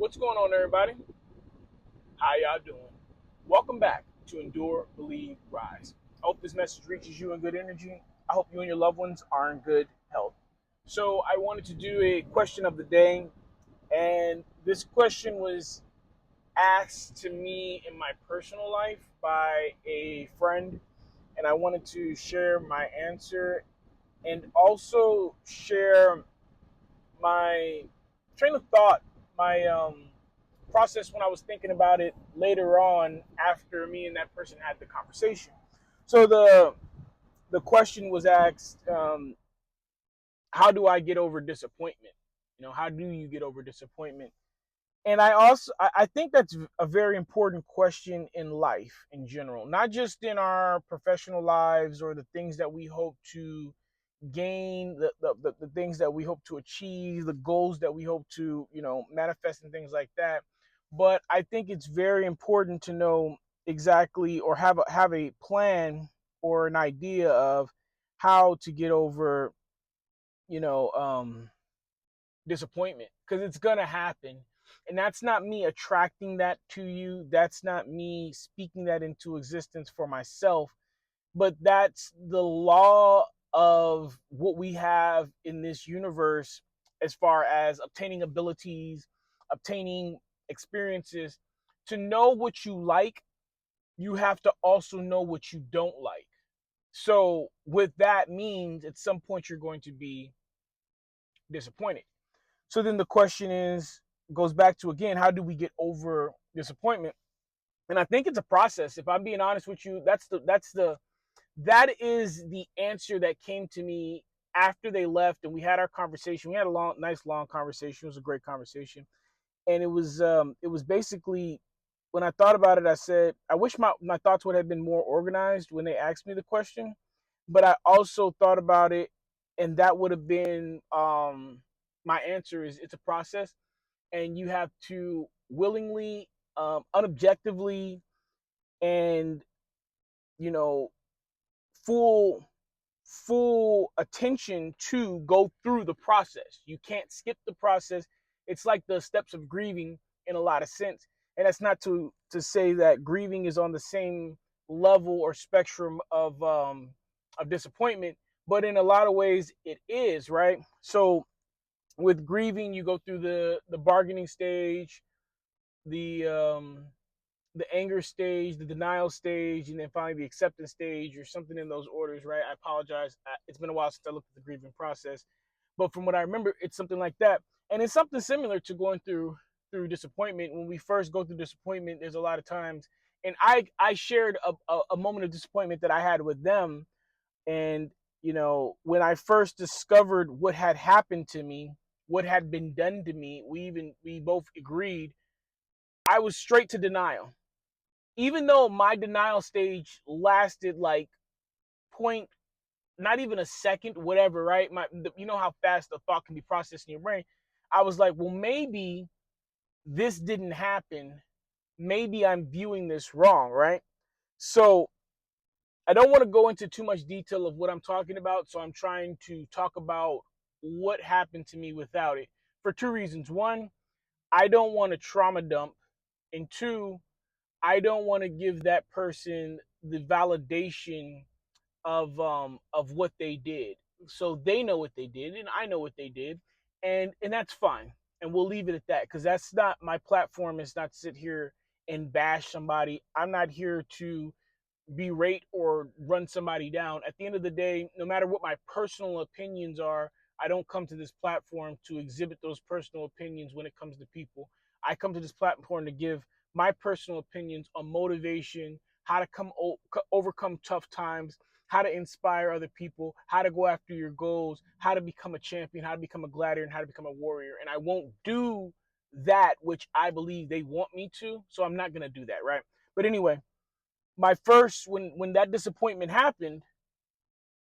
What's going on, everybody? How y'all doing? Welcome back to Endure, Believe, Rise. I hope this message reaches you in good energy. I hope you and your loved ones are in good health. So, I wanted to do a question of the day, and this question was asked to me in my personal life by a friend, and I wanted to share my answer and also share my train of thought, my process when I was thinking about it later on after me and that person had the conversation. So the question was asked, how do I get over disappointment? How do you get over disappointment? And I think that's a very important question in life in general, not just in our professional lives or the things that we hope to gain, the things that we hope to achieve, the goals that we hope to manifest and things like that. But I think it's very important to know exactly, or have a plan or an idea of how to get over you know um disappointment, because it's gonna happen. And that's not me attracting that to you, that's not me speaking that into existence for myself, but that's the law of what we have in this universe, as far as obtaining abilities, obtaining experiences. To know what you like, you have to also know what you don't like. So with that means at some point you're going to be disappointed. So then the question is, goes back to, again, how do we get over disappointment? And I think it's a process. If I'm being honest with you, that is the answer that came to me after they left and we had our conversation. We had a nice long conversation. It was a great conversation. And it was basically, when I thought about it, I said, I wish my thoughts would have been more organized when they asked me the question. But I also thought about it, and that would have been, my answer is, it's a process, and you have to willingly, unobjectively, and you know full full attention to go through the process. You can't skip the process. It's like the steps of grieving in a lot of sense. And that's not to say that grieving is on the same level or spectrum of disappointment, but in a lot of ways it is, right? So with grieving, you go through the bargaining stage, the the anger stage, the denial stage, and then finally the acceptance stage, or something in those orders, right? I apologize. It's been a while since I looked at the grieving process, but from what I remember, it's something like that, and it's something similar to going through disappointment. When we first go through disappointment, there's a lot of times, and I shared a moment of disappointment that I had with them, and when I first discovered what had happened to me, what had been done to me, we both agreed. I was straight to denial, even though my denial stage lasted like point, not even a second, whatever, right? You know how fast the thought can be processed in your brain. I was like, well, maybe this didn't happen. Maybe I'm viewing this wrong, right? So I don't want to go into too much detail of what I'm talking about. So I'm trying to talk about what happened to me without it, for two reasons. One, I don't want to trauma dump. And two, I don't want to give that person the validation of what they did. So they know what they did, and I know what they did, and that's fine. And we'll leave it at that, because that's not my platform. Is not to sit here and bash somebody. I'm not here to berate or run somebody down. At the end of the day, no matter what my personal opinions are, I don't come to this platform to exhibit those personal opinions when it comes to people. I come to this platform to give my personal opinions on motivation, how to overcome tough times, how to inspire other people, how to go after your goals, how to become a champion, how to become a gladiator, and how to become a warrior. And I won't do that which I believe they want me to, so I'm not going to do that, right? But anyway, my first when that disappointment happened,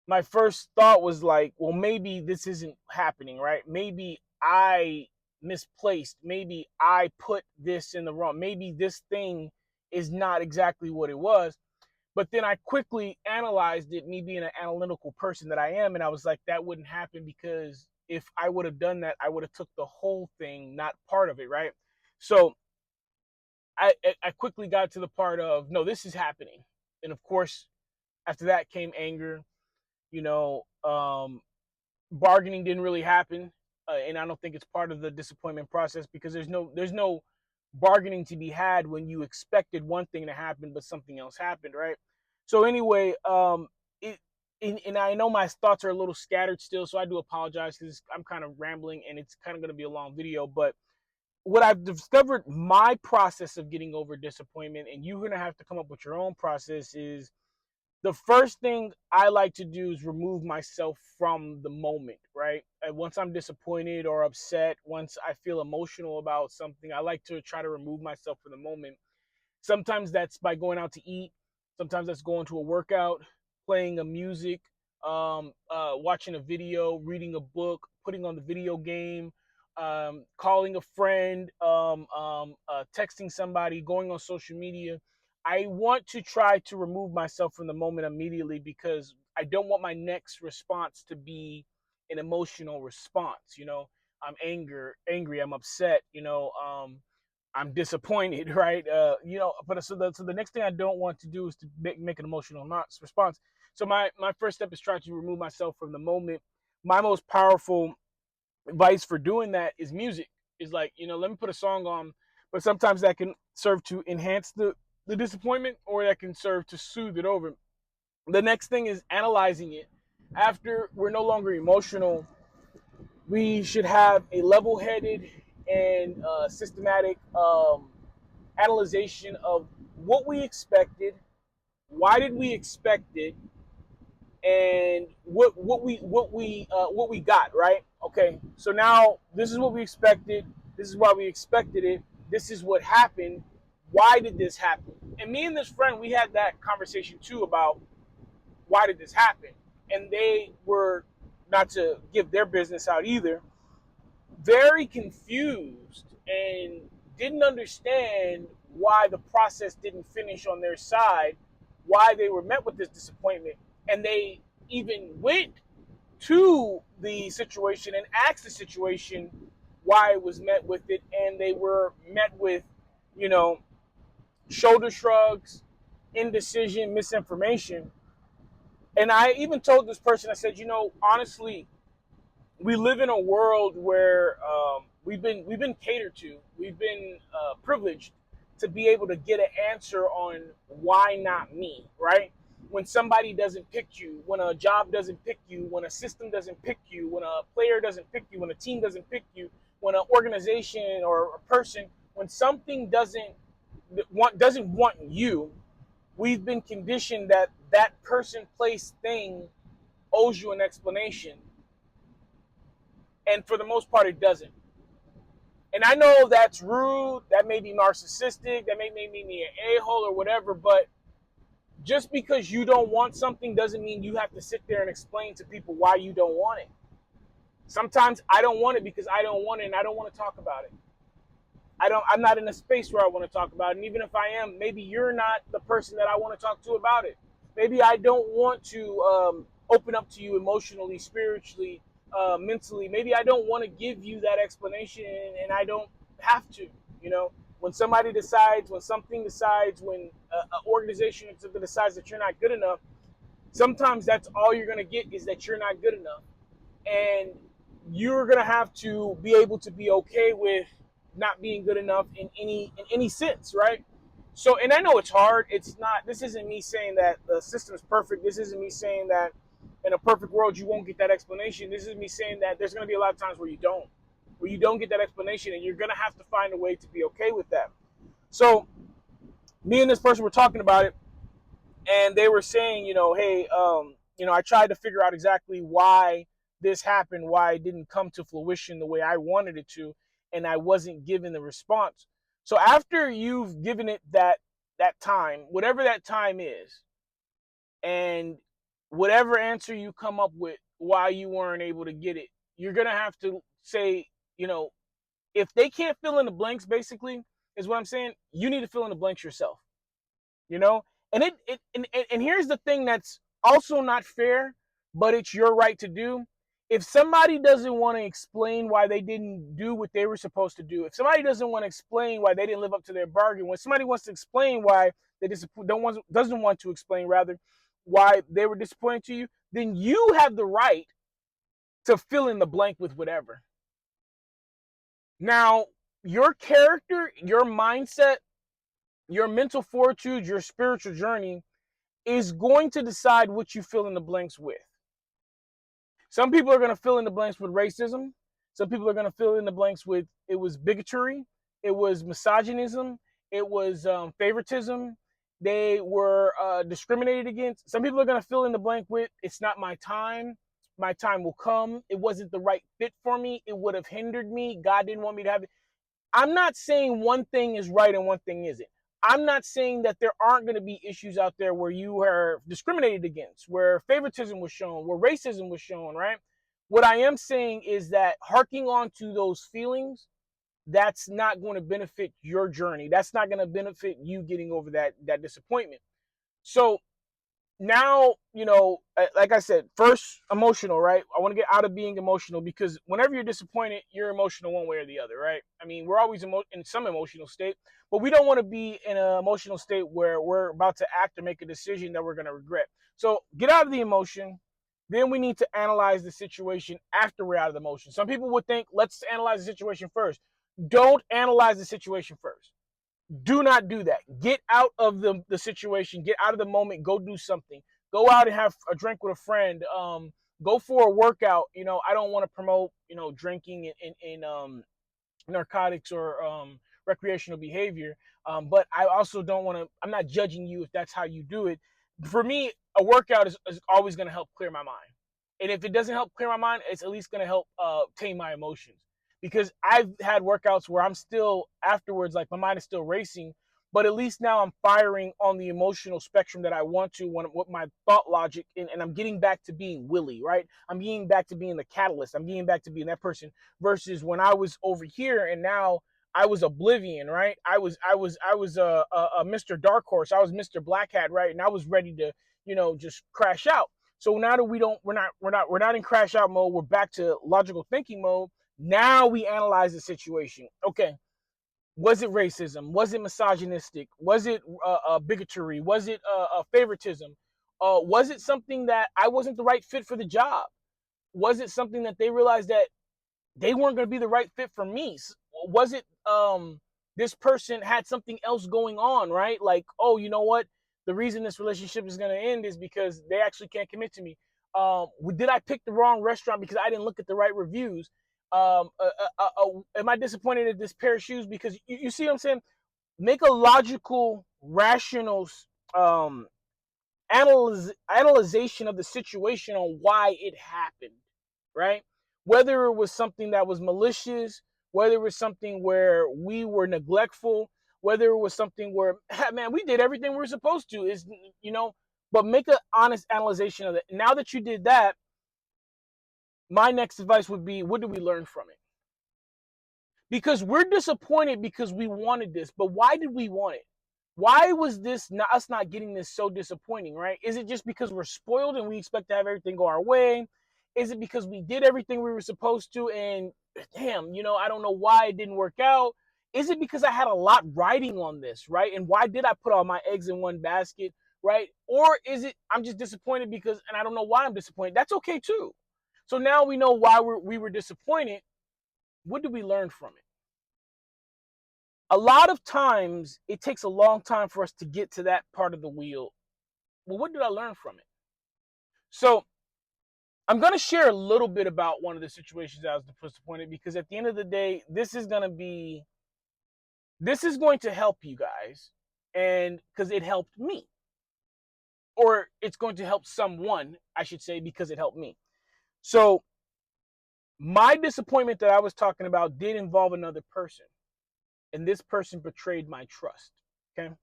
my first thought was like, well, maybe this isn't happening, right? Maybe I misplaced, maybe I put this in the wrong, maybe this thing is not exactly what it was. But then I quickly analyzed it, me being an analytical person that I am, and I was like, that wouldn't happen, because if I would have done that, I would have took the whole thing, not part of it, right? So I quickly got to the part of, no, this is happening. And of course, after that came anger. You know, bargaining didn't really happen, and I don't think it's part of the disappointment process, because there's no bargaining to be had when you expected one thing to happen but something else happened, right? So anyway, it and I know my thoughts are a little scattered still, so I do apologize because I'm kind of rambling and it's kind of going to be a long video. But what I've discovered, my process of getting over disappointment, and you're going to have to come up with your own process, is the first thing I like to do is remove myself from the moment, right? And once I'm disappointed or upset, once I feel emotional about something, I like to try to remove myself from the moment. Sometimes that's by going out to eat. Sometimes that's going to a workout, playing a music, watching a video, reading a book, putting on the video game, calling a friend, texting somebody, going on social media. I want to try to remove myself from the moment immediately, because I don't want my next response to be an emotional response. I'm angry, I'm upset. I'm disappointed, right? But so the next thing I don't want to do is to make an emotional response. So my first step is try to remove myself from the moment. My most powerful advice for doing that is music. Is like, let me put a song on, but sometimes that can serve to enhance the disappointment, or that can serve to soothe it over. The next thing is analyzing it. After we're no longer emotional, we should have a level-headed and systematic analyzation of what we expected, why did we expect it, and what we got, right? Okay, so now this is what we expected. This is why we expected it. This is what happened. Why did this happen? And me and this friend, we had that conversation too about why did this happen, and they were, not to give their business out either, very confused and didn't understand why the process didn't finish on their side, why they were met with this disappointment. And they even went to the situation and asked the situation why it was met with it, and they were met with, you know, shoulder shrugs, indecision, misinformation. And I even told this person, I said, honestly, we live in a world where we've been catered to. We've been privileged to be able to get an answer on why not me, right? When somebody doesn't pick you, when a job doesn't pick you, when a system doesn't pick you, when a player doesn't pick you, when a team doesn't pick you, when an organization or a person, when something doesn't want you, we've been conditioned that that person, place, thing owes you an explanation, and for the most part, it doesn't. And I know that's rude, that may be narcissistic, that may make me an a-hole or whatever, but just because you don't want something doesn't mean you have to sit there and explain to people why you don't want it. Sometimes I don't want it because I don't want it and I don't want to talk about it. I'm not in a space where I want to talk about it. And even if I am, maybe you're not the person that I want to talk to about it. Maybe I don't want to open up to you emotionally, spiritually, mentally. Maybe I don't want to give you that explanation, and I don't have to. When somebody decides, when something decides, when an organization or something decides that you're not good enough, sometimes that's all you're going to get, is that you're not good enough. And you're going to have to be able to be okay with not being good enough in any sense, right? So, and I know it's hard. It's not. This isn't me saying that the system is perfect. This isn't me saying that in a perfect world you won't get that explanation. This is me saying that there's going to be a lot of times where you don't get that explanation, and you're going to have to find a way to be okay with that. So, me and this person were talking about it, and they were saying, hey, I tried to figure out exactly why this happened, why it didn't come to fruition the way I wanted it to, and I wasn't given the response. So after you've given it that time, whatever that time is, and whatever answer you come up with why you weren't able to get it, you're gonna have to say, if they can't fill in the blanks, basically, is what I'm saying, you need to fill in the blanks yourself. you know and here's the thing that's also not fair, but it's your right to do, If somebody doesn't want to explain why they didn't do what they were supposed to do, if somebody doesn't want to explain why they didn't live up to their bargain, when somebody wants to explain why they doesn't want to explain rather why they were disappointed to you, then you have the right to fill in the blank with whatever. Now, your character, your mindset, your mental fortitude, your spiritual journey is going to decide what you fill in the blanks with. Some people are going to fill in the blanks with racism. Some people are going to fill in the blanks with it was bigotry, it was misogynism, it was favoritism. They were discriminated against. Some people are going to fill in the blank with it's not my time. My time will come. It wasn't the right fit for me. It would have hindered me. God didn't want me to have it. I'm not saying one thing is right and one thing isn't. I'm not saying that there aren't going to be issues out there where you are discriminated against, where favoritism was shown, where racism was shown, right? What I am saying is that harking on to those feelings, that's not going to benefit your journey. That's not going to benefit you getting over that disappointment. So now, like I said, first emotional, right? I want to get out of being emotional because whenever you're disappointed, you're emotional one way or the other, right? I mean, we're always in some emotional state, but we don't want to be in an emotional state where we're about to act or make a decision that we're going to regret. So get out of the emotion. Then we need to analyze the situation after we're out of the emotion. Some people would think, let's analyze the situation first. Don't analyze the situation first. Do not do that. Get out of the situation. Get out of the moment. Go do something. Go out and have a drink with a friend. Go for a workout. I don't want to promote drinking and narcotics or recreational behavior. But I also don't want to. I'm not judging you if that's how you do it. For me, a workout is always going to help clear my mind. And if it doesn't help clear my mind, it's at least going to help tame my emotions because I've had workouts where I'm still afterwards, like my mind is still racing, but at least now I'm firing on the emotional spectrum that I want to with my thought logic, and I'm getting back to being Willie, right? I'm getting back to being the catalyst. I'm getting back to being that person versus when I was over here and now I was Oblivion, right? I was a Mr. Dark Horse. I was Mr. Black Hat, right? And I was ready to, just crash out. So now that we're not in crash out mode, we're back to logical thinking mode. Now we analyze the situation. Okay, was it racism? Was it misogynistic? Was it bigotry? Was it favoritism? Was it something that I wasn't the right fit for the job? Was it something that they realized that they weren't going to be the right fit for me? Was it this person had something else going on, right? Like, oh, you know what? The reason this relationship is going to end is because they actually can't commit to me. Did I pick the wrong restaurant because I didn't look at the right reviews? Am I disappointed at this pair of shoes? Because you see what I'm saying? Make a logical, rational um, analyzation of the situation on why it happened, right? Whether it was something that was malicious, whether it was something where we were neglectful, whether it was something where, man, we did everything we were supposed to, but make an honest analysis of it. Now that you did that, my next advice would be, what did we learn from it? Because we're disappointed because we wanted this, but why did we want it? Why was this us not getting this so disappointing, right? Is it just because we're spoiled and we expect to have everything go our way? Is it because we did everything we were supposed to and damn, I don't know why it didn't work out? Is it because I had a lot riding on this, right? And why did I put all my eggs in one basket, right? Or is it I'm just disappointed because, and I don't know why I'm disappointed. That's okay too. So now we know why we were disappointed. What did we learn from it? A lot of times it takes a long time for us to get to that part of the wheel. Well, what did I learn from it? So I'm going to share a little bit about one of the situations I was disappointed because at the end of the day, this is going to help you guys, and because it helped me, or it's going to help someone, I should say, because it helped me. So my disappointment that I was talking about did involve another person, and this person betrayed my trust. Okay.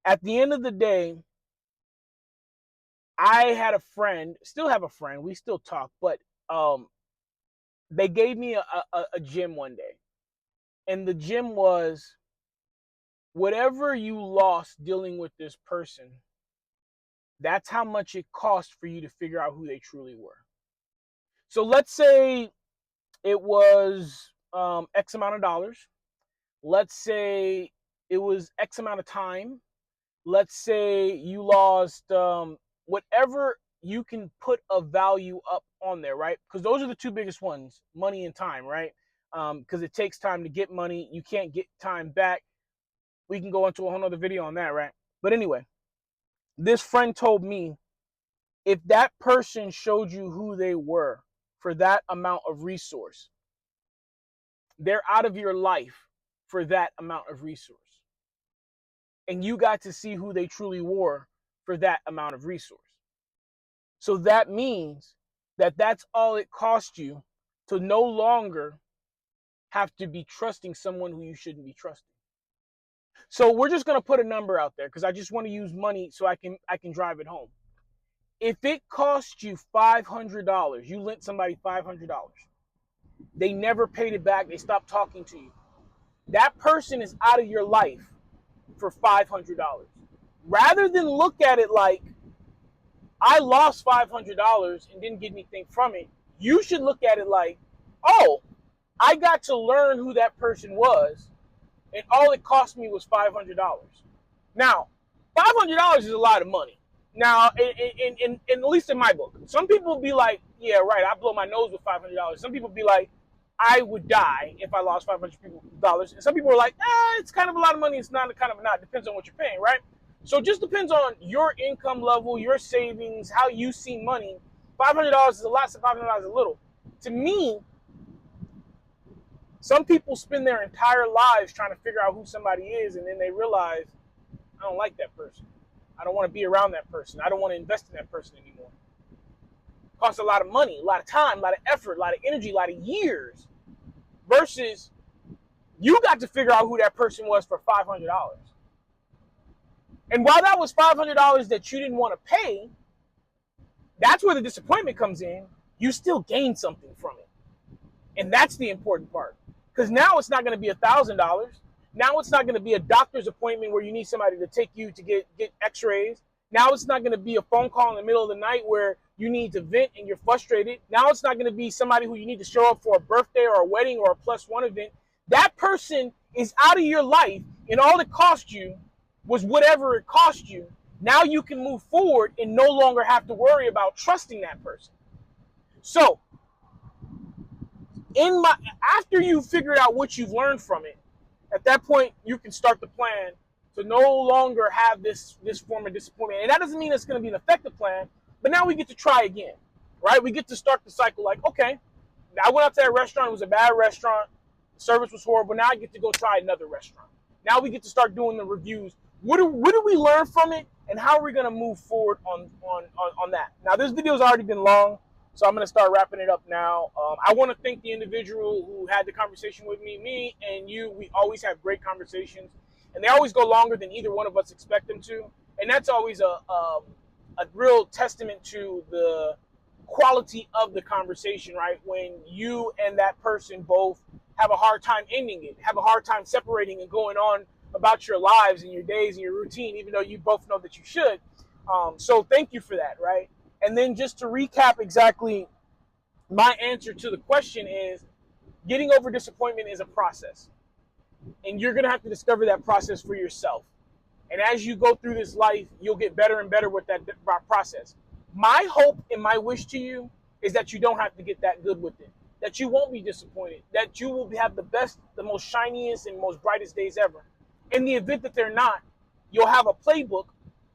At the end of the day, I had a friend, still have a friend, we still talk, but they gave me a gym one day. And the gym was whatever you lost dealing with this person, that's how much it cost for you to figure out who they truly were. So let's say it was X amount of dollars. Let's say it was X amount of time. Let's say you lost whatever you can put a value up on there, right? Because those are the two biggest ones, money and time, right? Because it takes time to get money. You can't get time back. We can go into a whole nother video on that, right? But anyway, this friend told me if that person showed you who they were for that amount of resource, they're out of your life for that amount of resource. And you got to see who they truly were for that amount of resource. So that means that that's all it cost you to no longer have to be trusting someone who you shouldn't be trusting. So we're just going to put a number out there because I just want to use money so I can drive it home. If it cost you $500, you lent somebody $500. They never paid it back. They stopped talking to you. That person is out of your life for $500. Rather than look at it like, I lost $500 and didn't get anything from it, you should look at it like, oh, I got to learn who that person was, and all it cost me was $500. Now, $500 is a lot of money. Now, in at least in my book, some people be like, yeah, right, I blow my nose with $500. Some people be like, I would die if I lost $500. And some people are like, it's kind of a lot of money. It's not kind of not. Depends on what you're paying, right? So it just depends on your income level, your savings, how you see money. $500 is a lot, so $500 is a little. To me, some people spend their entire lives trying to figure out who somebody is, and then they realize, I don't like that person. I don't want to be around that person. I don't want to invest in that person anymore. It costs a lot of money, a lot of time, a lot of effort, a lot of energy, a lot of years. Versus you got to figure out who that person was for $500. And while that was $500 that you didn't want to pay, that's where the disappointment comes in. You still gain something from it. And that's the important part. Because now it's not going to be $1,000. Now it's not going to be a doctor's appointment where you need somebody to take you to get x-rays. Now it's not going to be a phone call in the middle of the night where you need to vent and you're frustrated. Now it's not going to be somebody who you need to show up for a birthday or a wedding or a +1 event. That person is out of your life, and all it cost you was whatever it cost you. Now you can move forward and no longer have to worry about trusting that person. So, after you've figured out what you've learned from it, at that point you can start the plan to no longer have this form of disappointment. And that doesn't mean it's going to be an effective plan, but now we get to try again, right? We get to start the cycle like, okay, I went out to that restaurant. It was a bad restaurant. The service was horrible. Now I get to go try another restaurant. Now we get to start doing the reviews. What do we learn from it, and how are we going to move forward on that? Now, this video's already been long, so I'm going to start wrapping it up now. I want to thank the individual who had the conversation with me. Me and you, we always have great conversations, and they always go longer than either one of us expect them to. And that's always a real testament to the quality of the conversation, right? When you and that person both have a hard time ending it, have a hard time separating and going on about your lives and your days and your routine, even though you both know that you should. So thank you for that, right? And then just to recap exactly, my answer to the question is, getting over disappointment is a process. And you're going to have to discover that process for yourself. And as you go through this life, you'll get better and better with that process. My hope and my wish to you is that you don't have to get that good with it, that you won't be disappointed, that you will have the best, the most shiniest, and most brightest days ever. In the event that they're not, you'll have a playbook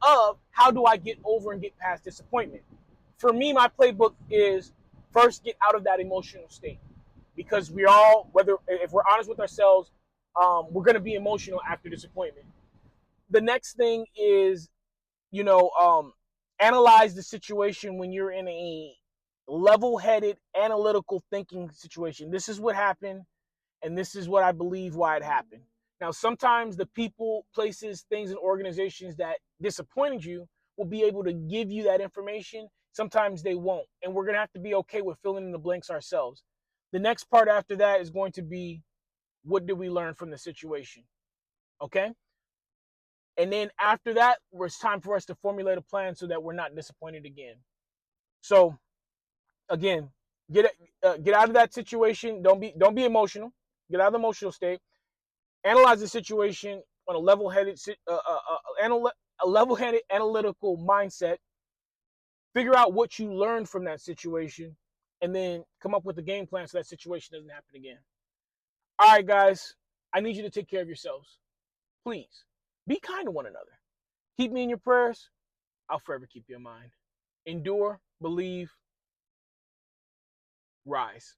of how do I get over and get past disappointment. For me, my playbook is first get out of that emotional state, because we all, if we're honest with ourselves, we're going to be emotional after disappointment. The next thing is, analyze the situation when you're in a level-headed, analytical thinking situation. This is what happened, and this is what I believe why it happened. Now, sometimes the people, places, things, and organizations that disappointed you will be able to give you that information. Sometimes they won't, and we're going to have to be okay with filling in the blanks ourselves. The next part after that is going to be, what did we learn from the situation? Okay? And then after that, it's time for us to formulate a plan so that we're not disappointed again. So, again, Get out of that situation. Don't be emotional. Get out of the emotional state. Analyze the situation on a level-headed analytical mindset. Figure out what you learned from that situation, and then come up with a game plan so that situation doesn't happen again. All right, guys, I need you to take care of yourselves. Please be kind to one another. Keep me in your prayers. I'll forever keep you in mind. Endure, believe, rise.